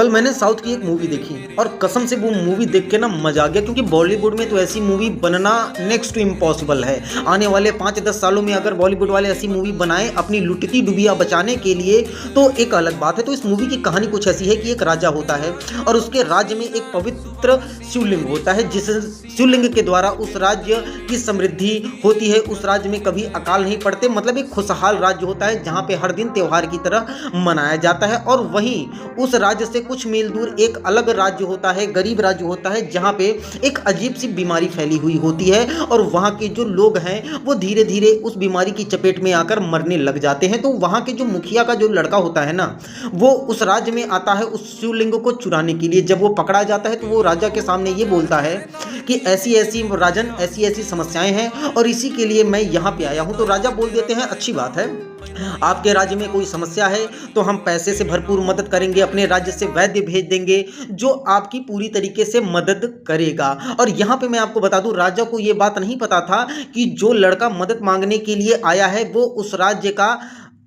कल मैंने साउथ की एक मूवी देखी और कसम से वो मूवी देख के ना मजा आ गया, क्योंकि बॉलीवुड में तो ऐसी मूवी बनना नेक्स्ट टू इम्पॉसिबल है। आने वाले 5-10 सालों में अगर बॉलीवुड वाले ऐसी मूवी बनाए अपनी लुटती डुबिया बचाने के लिए तो एक अलग बात है। तो इस मूवी की कहानी कुछ ऐसी है कि एक राजा होता है और उसके राज्य में एक पवित्र शिवलिंग होता है, जिस शिवलिंग के द्वारा उस राज्य की समृद्धि होती है। उस राज्य में कभी अकाल नहीं पड़ते, मतलब एक खुशहाल राज्य होता है जहाँ पे हर दिन त्योहार की तरह मनाया जाता है। और वहीं उस राज्य से कुछ मील दूर एक अलग राज्य होता है, गरीब राज्य होता है, जहाँ पे एक अजीब सी बीमारी फैली हुई होती है और वहाँ के जो लोग हैं वो धीरे धीरे उस बीमारी की चपेट में आकर मरने लग जाते हैं। तो वहाँ के जो मुखिया का जो लड़का होता है ना, वो उस राज्य में आता है उस शिवलिंग को चुराने के लिए। जब वो पकड़ा जाता है तो वो राजा के सामने ये बोलता है कि ऐसी ऐसी राजन, ऐसी ऐसी समस्याएं हैं और इसी के लिए मैं यहाँ पे आया हूँ। तो राजा बोल देते हैं अच्छी बात है, आपके राज्य में कोई समस्या है तो हम पैसे से भरपूर मदद करेंगे, अपने राज्य से वैद्य भेज देंगे जो आपकी पूरी तरीके से मदद करेगा। और यहाँ पे मैं आपको बता दूं, राजा को ये बात नहीं पता था कि जो लड़का मदद मांगने के लिए आया है वो उस राज्य का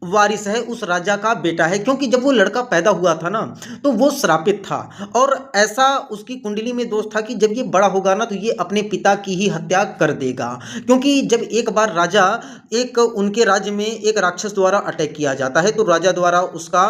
वारिस है, उस राजा का बेटा है। क्योंकि जब वो लड़का पैदा हुआ था ना तो वो श्रापित था और ऐसा उसकी कुंडली में दोष था कि जब ये बड़ा होगा ना तो ये अपने पिता की ही हत्या कर देगा। क्योंकि जब एक बार राजा, एक उनके राज्य में एक राक्षस द्वारा अटैक किया जाता है तो राजा द्वारा उसका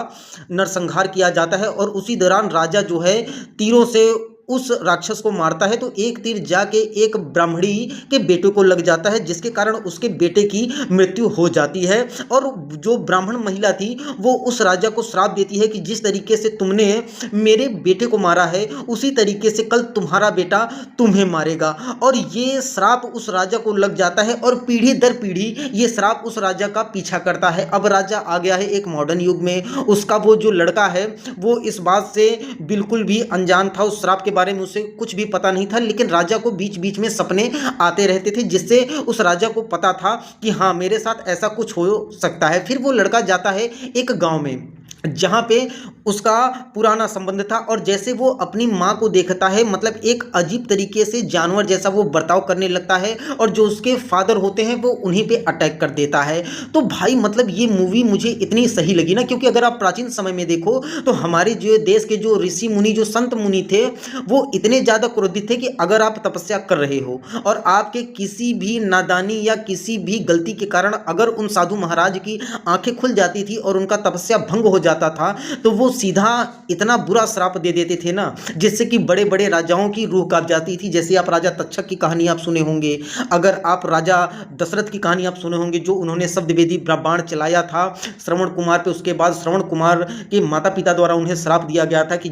नरसंहार किया जाता है और उसी दौरान राजा जो है तीरों से उस राक्षस को मारता है। तो एक तीर जाके एक ब्राह्मणी के बेटे को लग जाता है, जिसके कारण उसके बेटे की मृत्यु हो जाती है। और जो ब्राह्मण महिला थी वो उस राजा को श्राप देती है कि जिस तरीके से तुमने मेरे बेटे को मारा है उसी तरीके से कल तुम्हारा बेटा तुम्हें मारेगा। और ये श्राप उस राजा को लग जाता है और पीढ़ी दर पीढ़ी ये श्राप उस राजा का पीछा करता है। अब राजा आ गया है एक मॉडर्न युग में, उसका वो जो लड़का है वो इस बात से बिल्कुल भी अनजान था, उस श्राप के बारे में उसे कुछ भी पता नहीं था। लेकिन राजा को बीच बीच में सपने आते रहते थे जिससे उस राजा को पता था कि हाँ मेरे साथ ऐसा कुछ हो सकता है। फिर वो लड़का जाता है एक गांव में जहाँ पे उसका पुराना संबंध था और जैसे वो अपनी माँ को देखता है, मतलब एक अजीब तरीके से जानवर जैसा वो बर्ताव करने लगता है और जो उसके फादर होते हैं वो उन्हीं पे अटैक कर देता है। तो भाई मतलब ये मूवी मुझे इतनी सही लगी ना, क्योंकि अगर आप प्राचीन समय में देखो तो हमारे जो देश के जो ऋषि मुनि, जो संत मुनि थे, वो इतने ज़्यादा क्रोधित थे कि अगर आप तपस्या कर रहे हो और आपके किसी भी नादानी या किसी भी गलती के कारण अगर उन साधु महाराज की आंखें खुल जाती थी और उनका तपस्या भंग हो जाता था तो वो सीधा इतना बुरा श्राप दे देते थे ना, जिससे कि बड़े बड़े राजाओं की रूह कांप जाती थी। जैसे आप राजा तक्षक की कहानी आप सुने होंगे, अगर आप राजा दशरथ की कहानी आप सुने होंगे, जो उन्होंने शब्दवेदी बाण चलाया था श्रवण कुमार पे, उसके बाद श्रवण कुमार के माता पिता द्वारा उन्हें श्राप दिया गया था कि